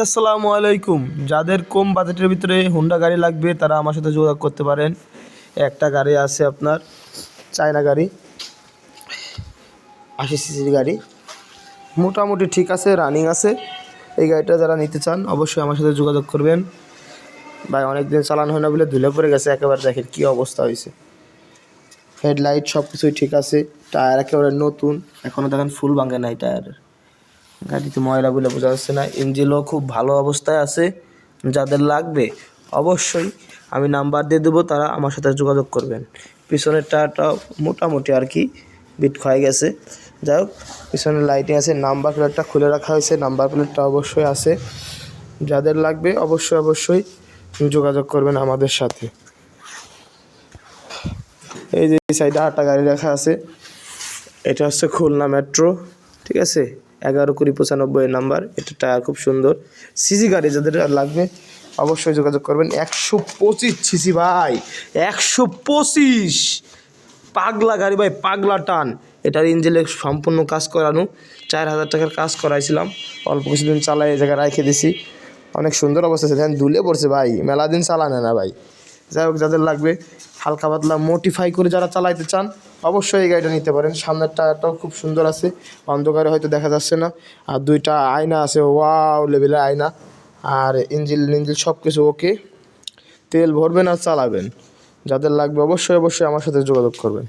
আসসালামু আলাইকুম। যাদের কম বাজেটের ভিতরে হুন্ডা গাড়ি লাগবে তারা আমার সাথে যোগাযোগ করতে পারেন। একটা গাড়ি আছে আপনার চায়না গাড়ি, 80 সিসির গাড়ি, মোটামুটি ঠিক আছে, রানিং আছে। এই গাড়িটা যারা নিতে চান অবশ্যই আমার সাথে যোগাযোগ করবেন। ভাই অনেকদিন চালানো হয় না বলে ধুলে পড়ে গেছে, একেবারে দেখেন কী অবস্থা হয়েছে। হেডলাইট সব কিছুই ঠিক আছে, টায়ার একেবারে নতুন, এখনও দেখেন ফুল ভাঙে নাই টায়ারের। গাড়িতে ময়লা বলে বোঝা যাচ্ছে না, ইঞ্জিনও খুব ভালো অবস্থায় আছে। যাদের লাগবে অবশ্যই আমি নাম্বার দিয়ে দেবো, তারা আমার সাথে যোগাযোগ করবেন। পিছনের টায়ারটাও মোটামুটি আর কি বিট ক্ষয়ে গেছে, যাই হোক পিছনের লাইটিং আছে, নাম্বার প্লেটটা খুলে রাখা হয়েছে, নাম্বার প্লেটটা অবশ্যই আছে। যাদের লাগবে অবশ্যই যোগাযোগ করবেন আমাদের সাথে। এই যে এই সাইডে আটটা গাড়ি রাখা আছে, এটা হচ্ছে খুলনা মেট্রো, ঠিক আছে, 11-20-95 নাম্বার। এটা টায়ার খুব সুন্দর, সিসি গাড়ি যাদের লাগবে অবশ্যই যোগাযোগ করবেন। 125 সিসি ভাই, 125 পাগলা গাড়ি ভাই, পাগলা টান। এটার ইঞ্জিনে সম্পূর্ণ কাজ করানো, 4000 টাকার কাজ করাইছিলাম, অল্প কিছুদিন চালাই এই জায়গায় রেখে দিছি। অনেক সুন্দর অবস্থা আছে, দেখেন ধুলে পড়ছে ভাই, মেলা দিন চালানে না ভাই। যাই হোক যাদের লাগবে হালকা পাতলা মডিফাই করে যারা চালাইতে চান অবশ্যই এই গাড়িটা নিতে পারেন। সামনের টায়ারটাও খুব সুন্দর আছে, অন্ধকারে হয়তো দেখা যাচ্ছে না। আর দুইটা আয়না আছে, ওয়াও লেভেলের আয়না। আর ইঞ্জিন সব কিছু ওকে, তেল ভরবেন আর চালাবেন। যাদের লাগবে অবশ্যই আমার সাথে যোগাযোগ করবেন।